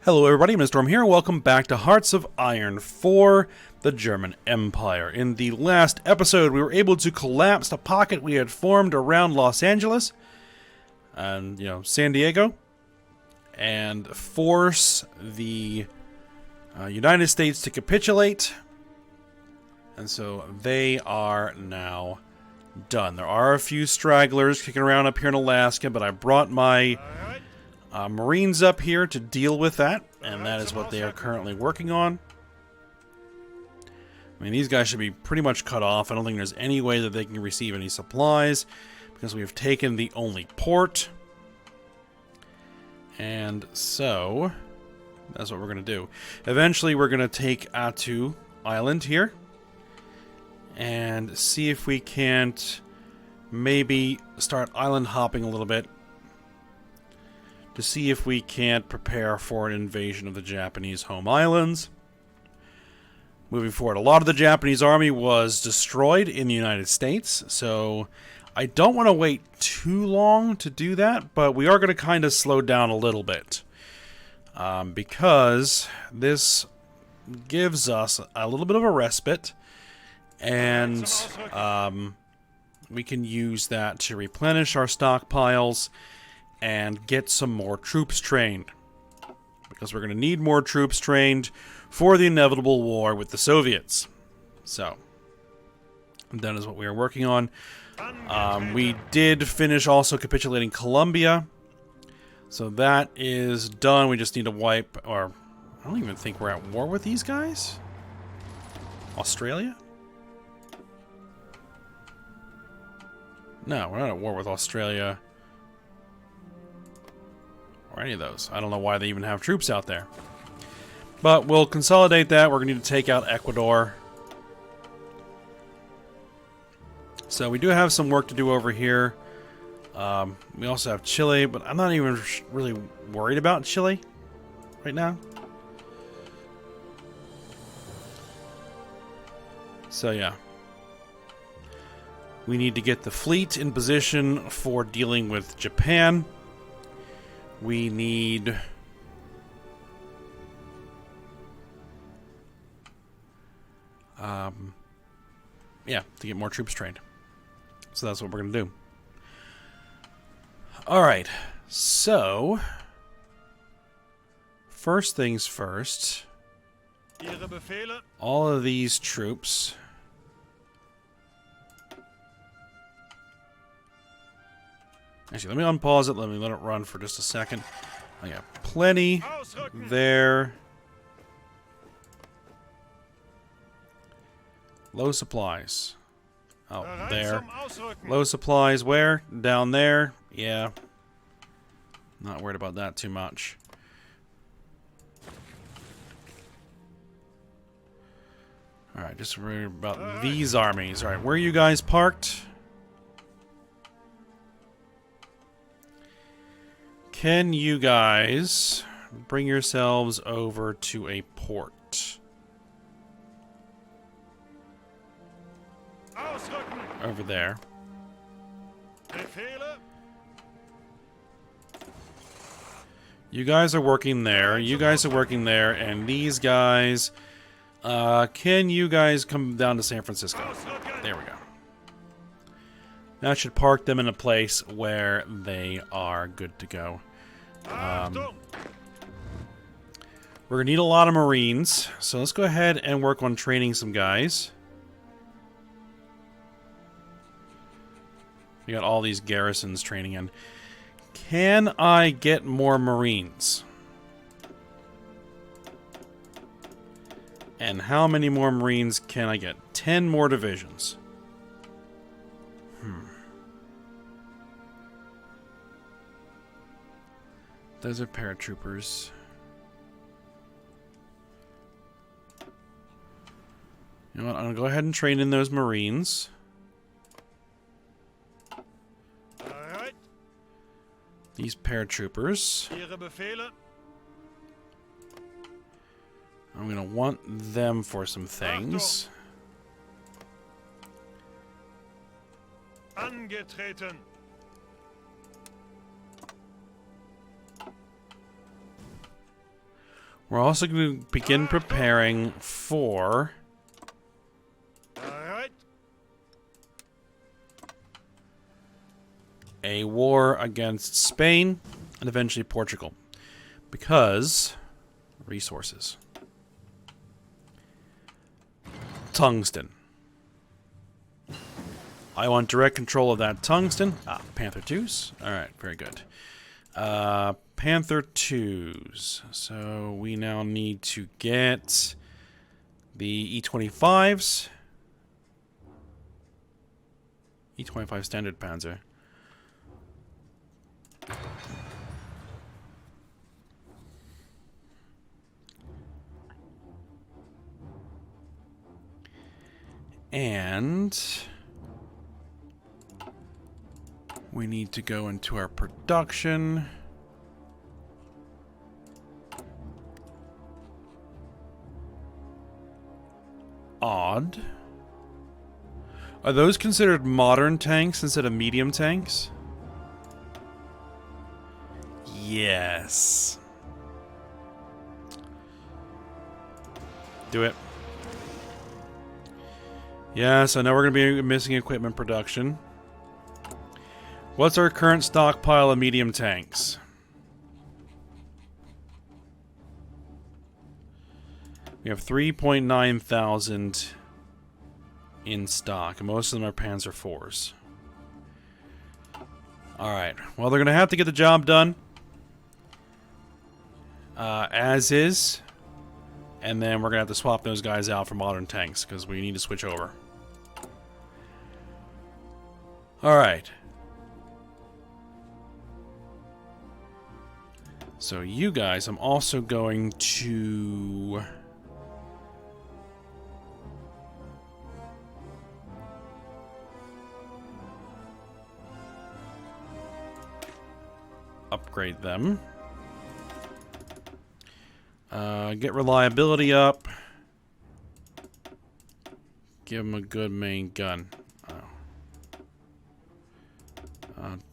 Hello everybody, Mr. Storm here. Welcome back to Hearts of Iron for the German Empire. In the last episode, we were able to collapse the pocket we had formed around Los Angeles and, San Diego, and force the United States to capitulate. And so they are now done. There are a few stragglers kicking around up here in Alaska, but I brought my Marines up here to deal with that, and that is what they are currently working on. I mean, these guys should be pretty much cut off. I don't think there's any way that they can receive any supplies, because we have taken the only port. And so, that's what we're going to do. Eventually, we're going to take Attu Island here, and see if we can't maybe start island hopping a little bit, to see if we can't prepare for an invasion of the Japanese home islands. Moving forward, a lot of the Japanese army was destroyed in the United States, so I don't want to wait too long to do that, but we are going to kind of slow down a little bit, because this gives us a little bit of a respite, and we can use that to replenish our stockpiles and get some more troops trained, because we're going to need more troops trained for the inevitable war with the Soviets. So that is what we are working on. We did finish also capitulating Colombia, so that is done. We just need to wipe, or I don't even think we're at war with these guys. Australia? No, we're not at war with Australia or any of those. I don't know why they even have troops out there. But we'll consolidate that. We're going to need to take out Ecuador. So we do have some work to do over here. We also have Chile, but I'm not even really worried about Chile right now. So yeah. We need to get the fleet in position for dealing with Japan. We need to get more troops trained. So that's what we're going to do. Alright, so first things first, all of these troops actually, let me unpause it. Let it run for just a second. I got plenty there. Low supplies. Oh, there. Low supplies where? Down there? Yeah. Not worried about that too much. Alright, just worried about these armies. Alright, where are you guys parked? Can you guys bring yourselves over to a port? Over there. You guys are working there. You guys are working there. And these guys... can you guys come down to San Francisco? There we go. That should park them in a place where they are good to go. We're going to need a lot of Marines, so let's go ahead and work on training some guys. We got all these garrisons training in. Can I get more Marines? And how many more Marines can I get? 10 more divisions. Those are paratroopers. You know what? I'm going to go ahead and train in those Marines. Alright. These paratroopers. I'm going to want them for some things. Angetreten. We're also going to begin preparing for a war against Spain and eventually Portugal. Because resources. Tungsten. I want direct control of that tungsten. Ah, Panther 2s. Alright, very good. Panther 2s. So we now need to get the E25s. E25 standard Panzer. And we need to go into our production. Odd. Are those considered modern tanks instead of medium tanks? Yes. Do it. Yes, I know we're going to be missing equipment production. What's our current stockpile of medium tanks? We have 3.9 thousand in stock, and most of them are Panzer IVs. Alright, well, they're going to have to get the job done. As is. And then we're going to have to swap those guys out for modern tanks, because we need to switch over. Alright. So you guys, I'm also going to upgrade them. Get reliability up. Give them a good main gun.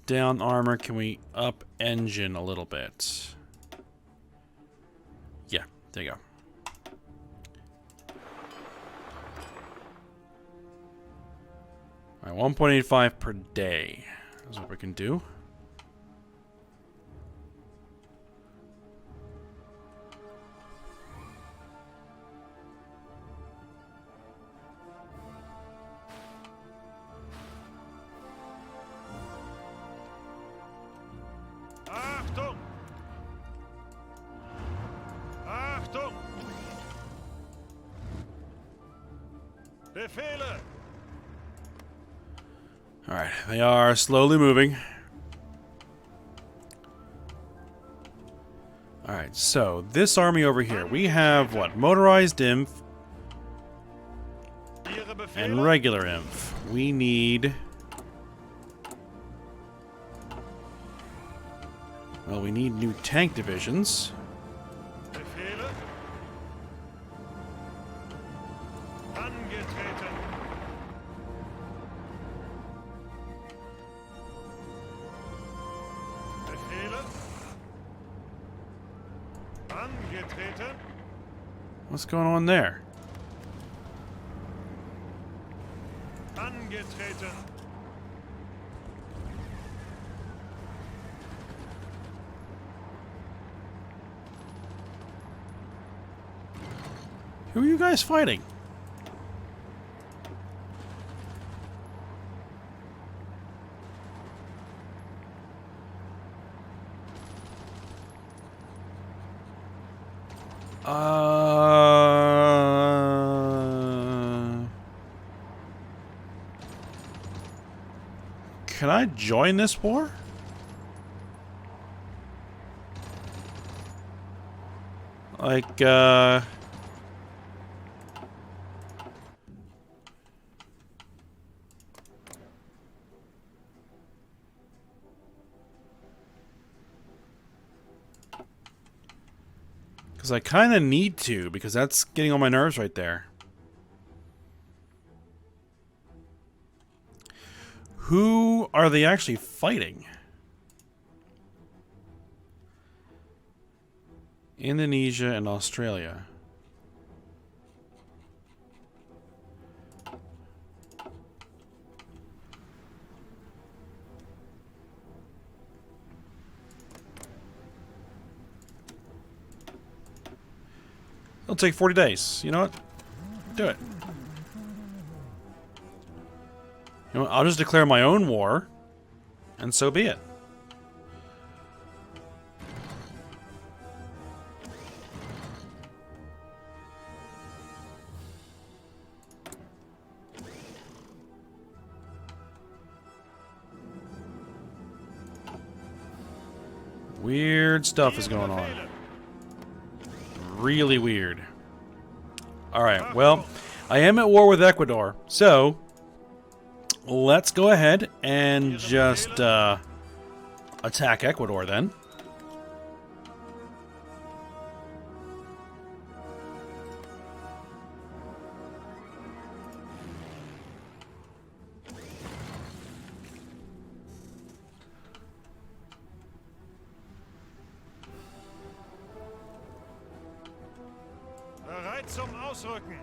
Down armor, can we up engine a little bit? Yeah, there you go. Alright, 1.85 per day is what we can do. Alright, they are slowly moving. Alright, so this army over here, we have what? Motorized inf and regular inf. We need... well, we need new tank divisions. What's going on there? Who are you guys fighting? Can I join this war? Like, because I kind of need to, because that's getting on my nerves right there. Who are they actually fighting? Indonesia and Australia. It'll take 40 days. You know what? Do it. You know what? I'll just declare my own war, and so be it. Weird stuff is going on. Really weird. Alright, well, I am at war with Ecuador, so let's go ahead and just attack Ecuador then. Bereit zum Ausrücken.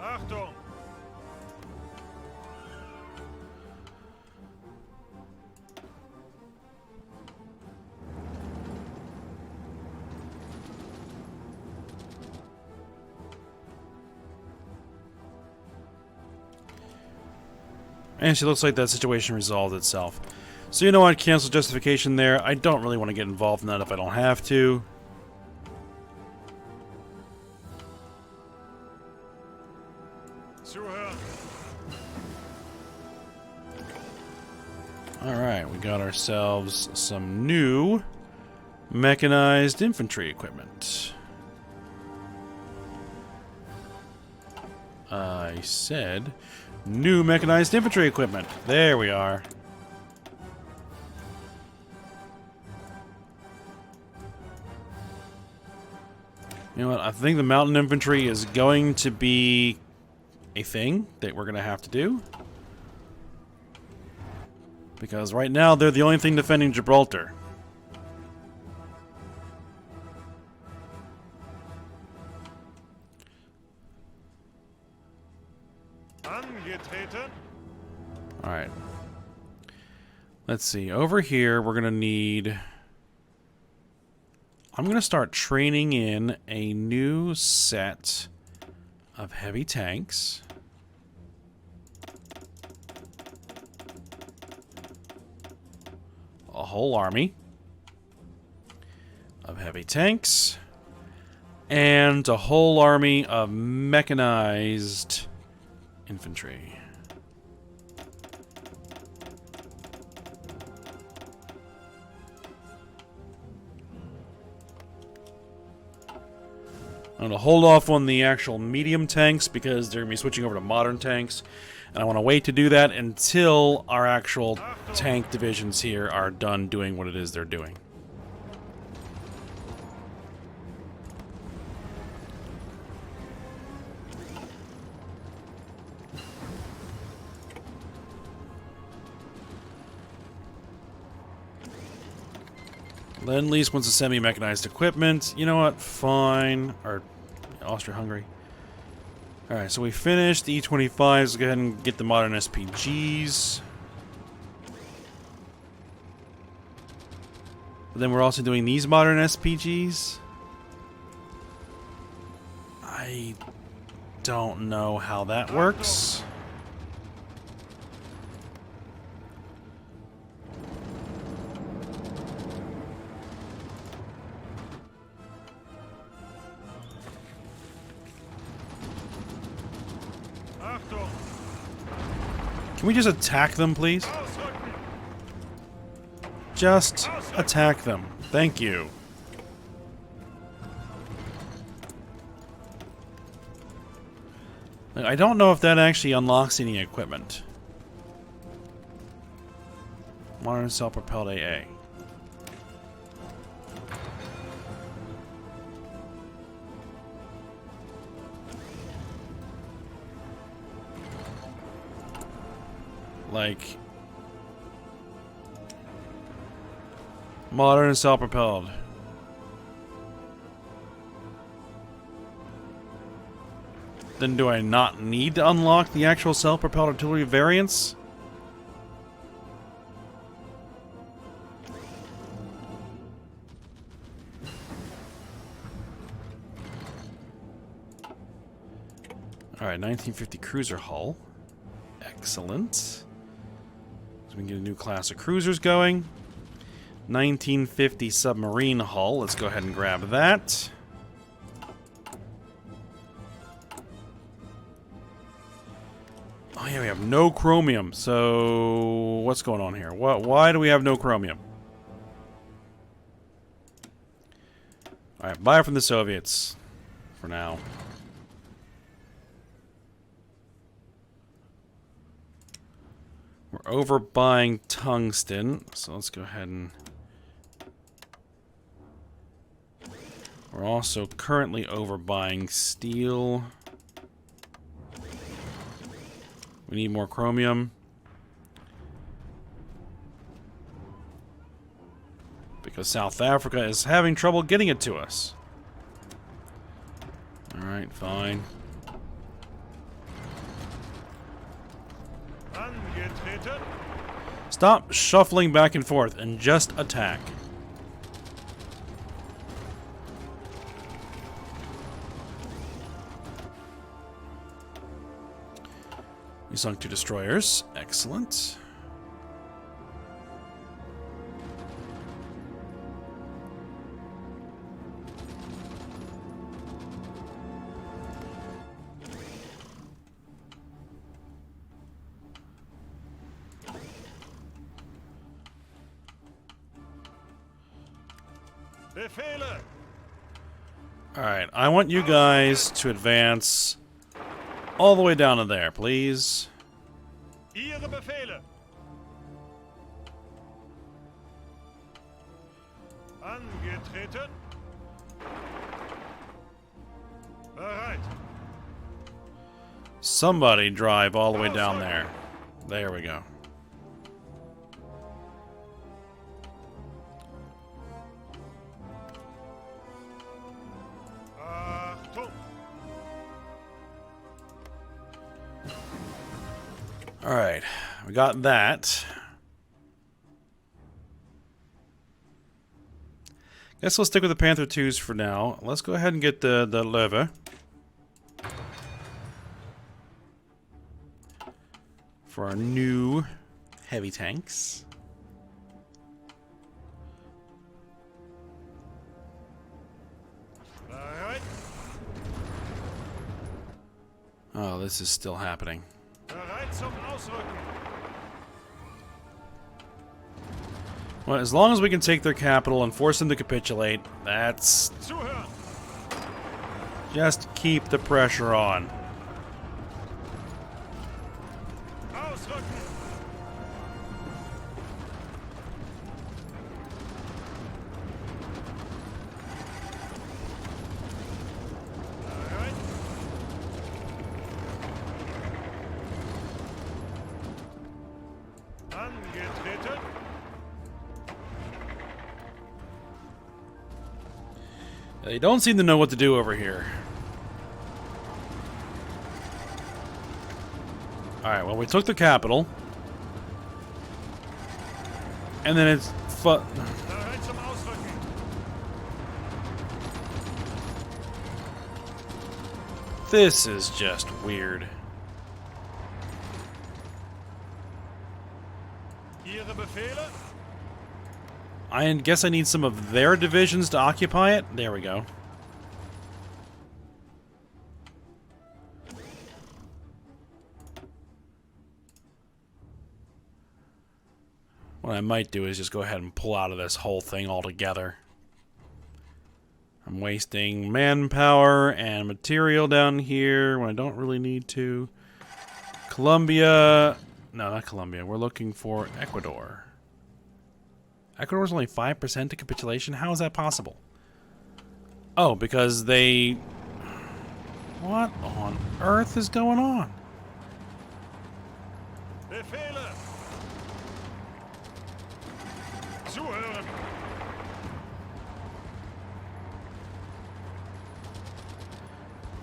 Achtung! And she looks like that situation resolved itself. So you know what, cancel justification there. I don't really want to get involved in that if I don't have to. Alright, we got ourselves some new mechanized infantry equipment. I said new mechanized infantry equipment. There we are. You know what? I think the mountain infantry is going to be a thing that we're going to have to do. Because right now, they're the only thing defending Gibraltar. Alright. Let's see. Over here, we're going to need... I'm going to start training in a new set of heavy tanks. A whole army of heavy tanks. And a whole army of mechanized infantry. I'm going to hold off on the actual medium tanks because they're going to be switching over to modern tanks. And I want to wait to do that until our actual tank divisions here are done doing what it is they're doing. Lend-Lease wants a semi-mechanized equipment. You know what? Fine. Or Austria-Hungary. Alright, so we finished the E-25s. Let's go ahead and get the modern SPGs. But then we're also doing these modern SPGs. I don't know how that works. Can we just attack them, please? Just attack them. Thank you. I don't know if that actually unlocks any equipment. Modern self-propelled AA. Like, Modern and self-propelled. Then do I not need to unlock the actual self-propelled artillery variants? Alright, 1950 cruiser hull. Excellent. So we can get a new class of cruisers going. 1950 submarine hull. Let's go ahead and grab that. Oh yeah, we have no chromium. So what's going on here? Why do we have no chromium? Alright, buy it from the Soviets. For now. We're overbuying tungsten. So let's go ahead and... We're also currently overbuying steel. We need more chromium. Because South Africa is having trouble getting it to us. Alright, fine. Stop shuffling back and forth and just attack. We sunk 2 destroyers. Excellent. Alright, I want you guys to advance all the way down to there, please. Ihre Befehle. Angetreten. Bereit. Somebody drive all the way down there. There we go. Alright, we got that. Guess we'll stick with the Panther 2s for now. Let's go ahead and get the lever. For our new heavy tanks. Oh, this is still happening. Well, as long as we can take their capital and force them to capitulate, that's... Just keep the pressure on. They don't seem to know what to do over here. Alright, well, we took the capital. And then it's... This is just weird. I guess I need some of their divisions to occupy it. There we go. What I might do is just go ahead and pull out of this whole thing altogether. I'm wasting manpower and material down here when I don't really need to. Colombia... No, not Colombia. We're looking for Ecuador. Ecuador's only 5% to capitulation? How is that possible? Oh, because they... What on earth is going on?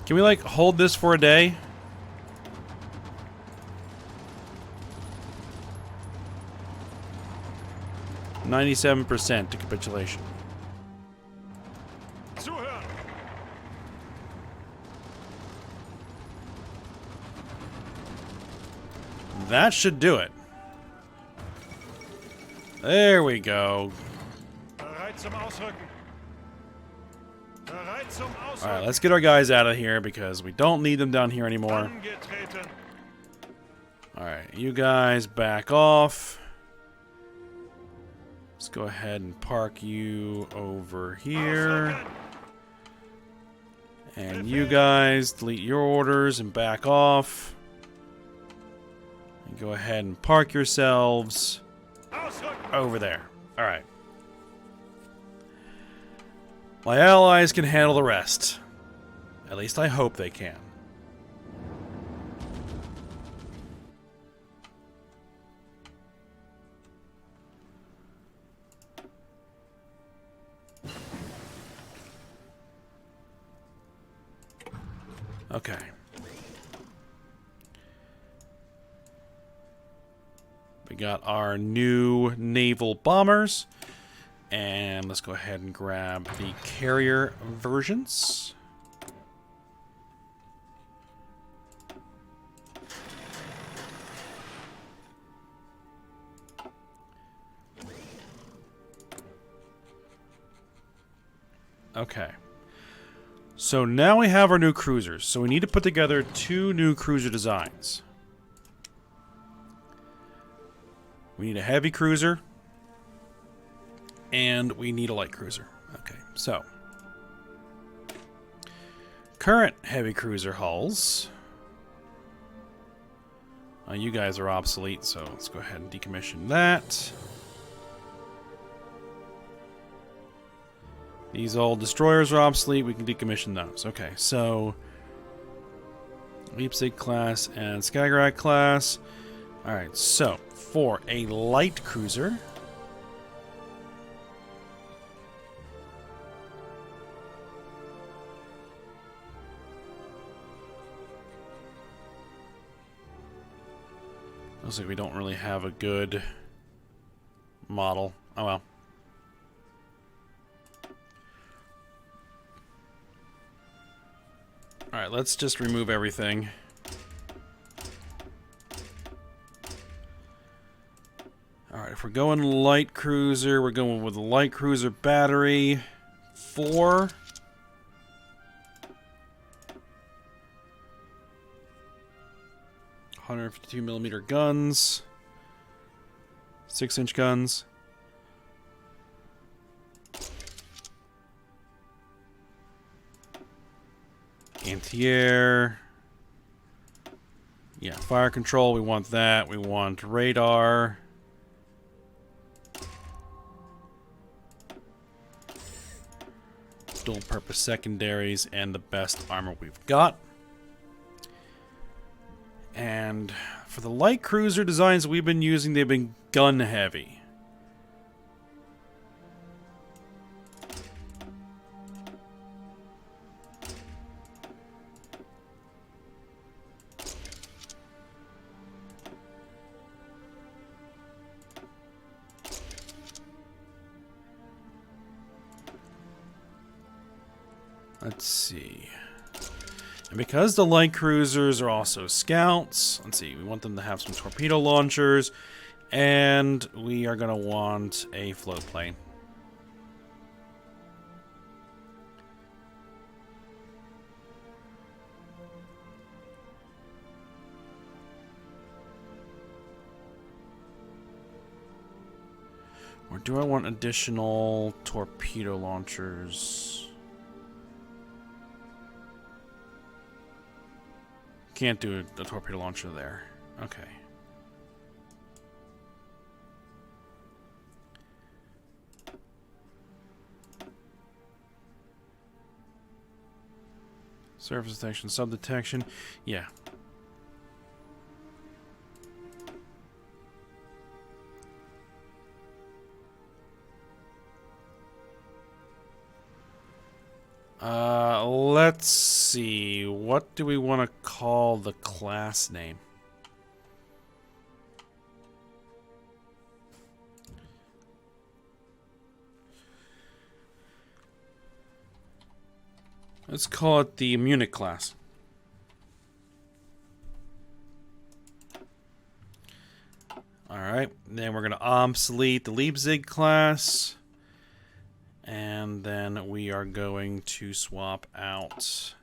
Can we, like, hold this for a day? %97% to capitulation. Zuhören! That should do it. There we go. Bereit zum Ausrücken. Bereit zum Ausrücken. Alright, let's get our guys out of here because we don't need them down here anymore. Angetreten. Alright, you guys back off. Let's go ahead and park you over here. Ausrücken. And you guys delete your orders and back off. And go ahead and park yourselves Ausrücken. over there. Alright. My allies can handle the rest. At least I hope they can. Okay. We got our new naval bombers. And let's go ahead and grab the carrier versions. Okay. So now we have our new cruisers. So we need to put together 2 new cruiser designs. We need a heavy cruiser. And we need a light cruiser. Okay, so. Current heavy cruiser hulls. You guys are obsolete, so let's go ahead and decommission that. These old destroyers are obsolete. We can decommission those. Okay, so Leipzig class and Skagerrak class. Alright, so for a light cruiser, looks like we don't really have a good model. Oh well. Alright, let's just remove everything. Alright, if we're going light cruiser, we're going with a light cruiser battery. 4. $152mm guns. 6-inch guns. Anti-air. Yeah, fire control, we want that. We want radar. Dual purpose secondaries and the best armor we've got. And for the light cruiser designs we've been using, they've been gun heavy. Let's see. And because the light cruisers are also scouts, let's see, we want them to have some torpedo launchers, and we are going to want a float plane. Or do I want additional torpedo launchers? Can't do a torpedo launcher there. Okay. Surface detection, sub-detection. Yeah. Let's see. What do we want to call the class name? Let's call it the Munich class. Alright, then we're going to obsolete the Leipzig class. And then we are going to swap out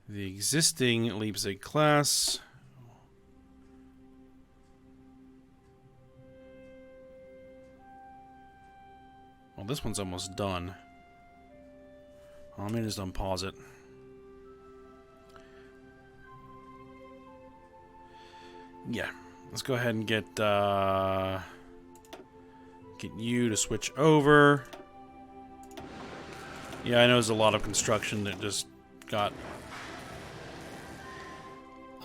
the existing Leipzig class. Well, this one's almost done. Let me just unpause it. Yeah, let's go ahead and get you to switch over. Yeah, I know there's a lot of construction that just got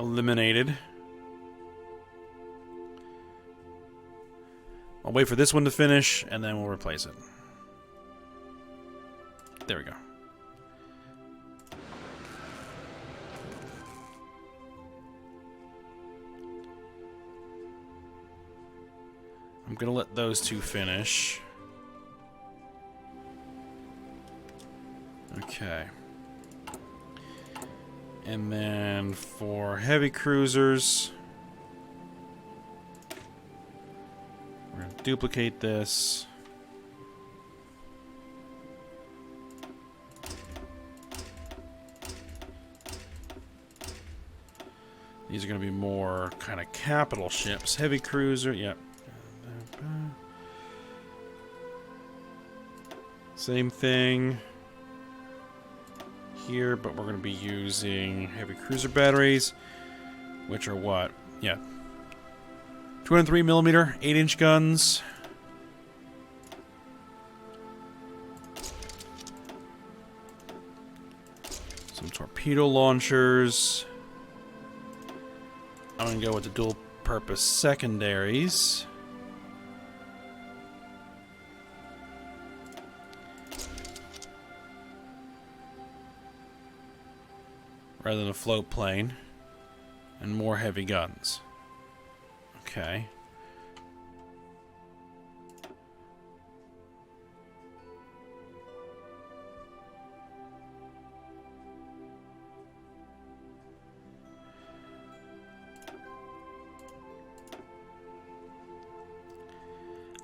eliminated. I'll wait for this one to finish, and then we'll replace it. There we go. I'm gonna let those two finish. Okay. And then for heavy cruisers, we're gonna duplicate this. These are gonna be more kind of capital ships. Heavy cruiser, yep. Same thing here, but we're going to be using heavy cruiser batteries, which are what? Yeah. 203mm, 8-inch guns. Some torpedo launchers. I'm going to go with the dual-purpose secondaries. Rather than a float plane. And more heavy guns. Okay.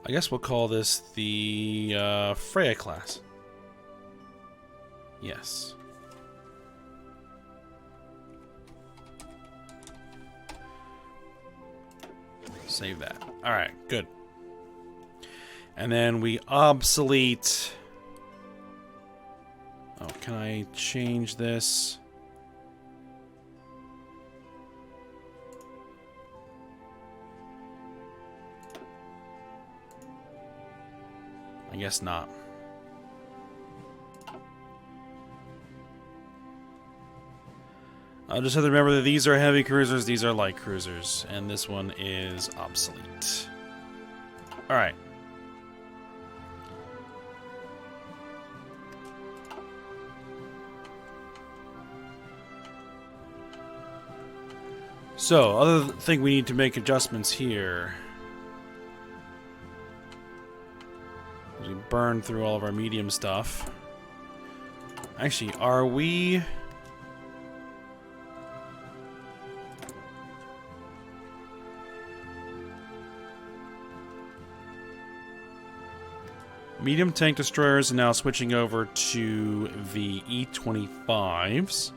I guess we'll call this the Freya class. Yes. Save that. Alright, good. And then we obsolete... Oh, can I change this? I guess not. I'll just have to remember that these are heavy cruisers, these are light cruisers, and this one is obsolete. Alright. So, other thing we need to make adjustments here. We burned through all of our medium stuff. Actually, are we... Medium tank destroyers are now switching over to the E-25s.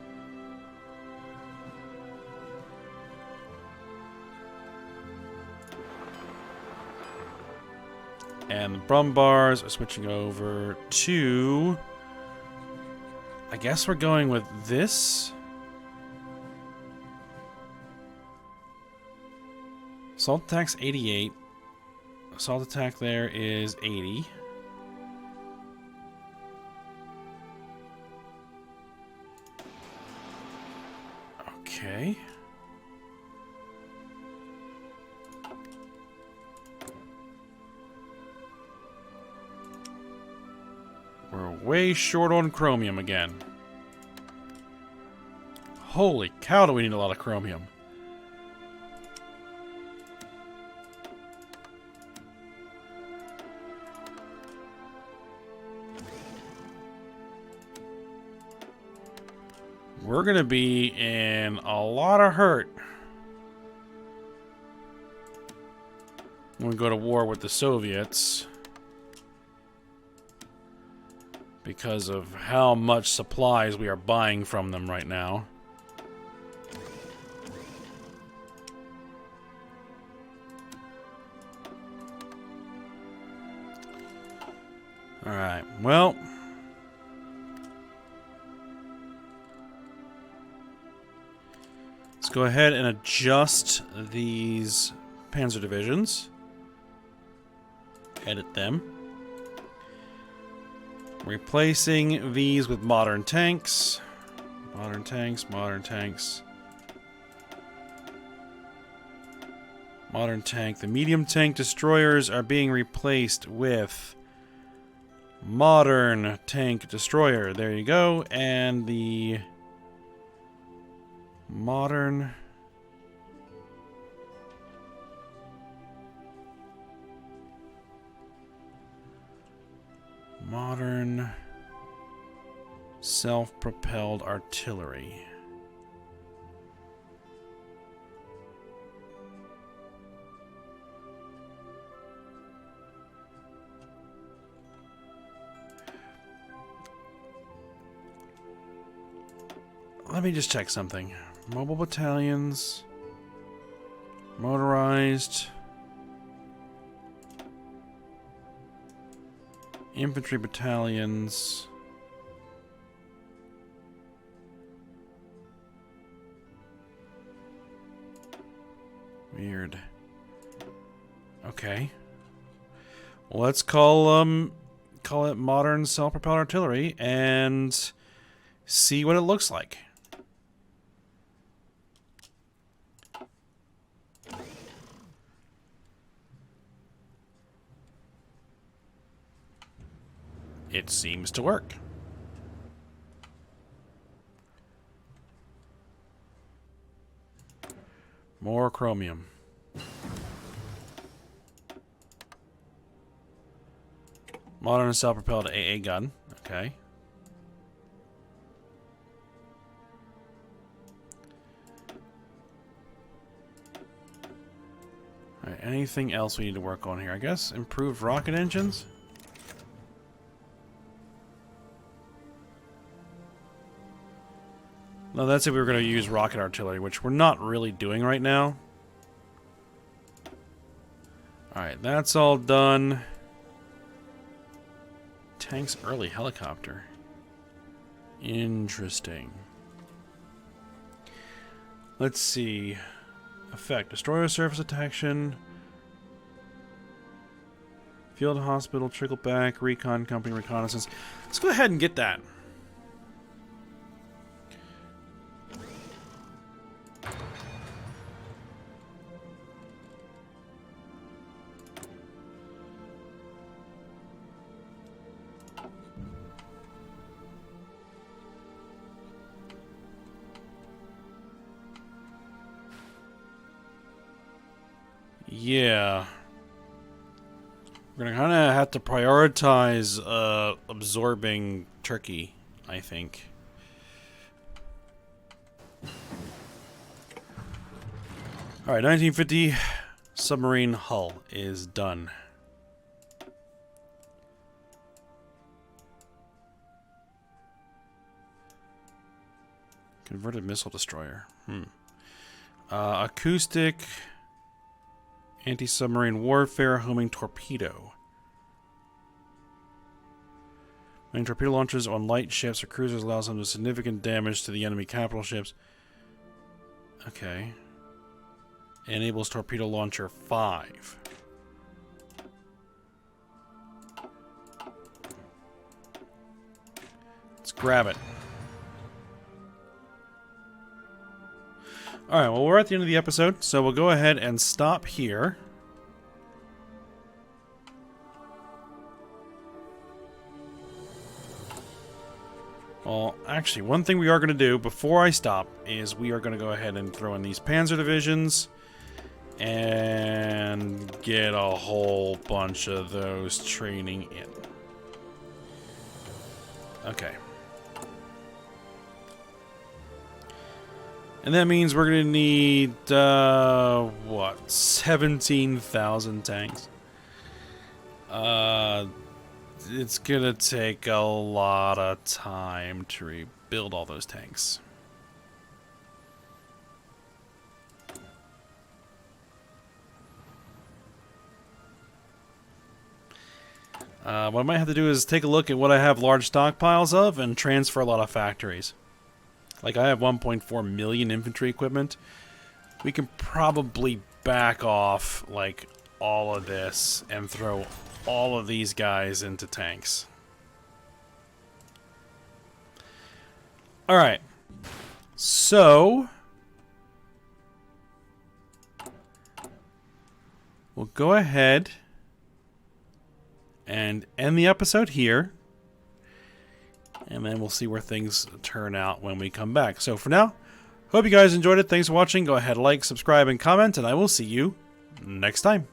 And the Brumbars are switching over to... I guess we're going with this. Assault attack's 88. Assault attack there is 80. Okay. We're way short on chromium again. Holy cow, do we need a lot of chromium. We're going to be in a lot of hurt when we go to war with the Soviets because of how much supplies we are buying from them right now. Alright, well... let's go ahead and adjust these panzer divisions. Edit them. Replacing these with modern tanks. Modern tanks, modern tanks. Modern tank. The medium tank destroyers are being replaced with modern tank destroyer. There you go. And the modern self-propelled artillery. Let me just check something. Mobile battalions, motorized, infantry battalions, weird. Okay. Well, let's call it modern self-propelled artillery and see what it looks like. It seems to work. More chromium. Modern self-propelled AA gun. Okay. Alright, anything else we need to work on here? I guess improved rocket engines? No, that's if we were going to use rocket artillery, which we're not really doing right now. Alright, that's all done. Tanks early helicopter. Interesting. Let's see. Effect. Destroyer surface detection. Field hospital, trickle back, recon company, reconnaissance. Let's go ahead and get that. Yeah. We're gonna kind of have to prioritize absorbing Turkey, I think. Alright, 1950 submarine hull is done. Converted missile destroyer. Acoustic... anti-submarine warfare homing torpedo. Main torpedo launchers on light ships or cruisers allows them to do significant damage to the enemy capital ships. Okay. Enables torpedo launcher 5. Let's grab it. Alright, well, we're at the end of the episode, so we'll go ahead and stop here. Well, actually, one thing we are going to do before I stop is we are going to go ahead and throw in these panzer divisions and get a whole bunch of those training in. Okay. And that means we're going to need, what, 17,000 tanks. It's going to take a lot of time to rebuild all those tanks. What I might have to do is take a look at what I have large stockpiles of and transfer a lot of factories. Like, I have 1.4 million infantry equipment. We can probably back off, like, all of this and throw all of these guys into tanks. Alright. So we'll go ahead and end the episode here. And then we'll see where things turn out when we come back. So for now, hope you guys enjoyed it. Thanks for watching. Go ahead, like, subscribe, and comment, and I will see you next time.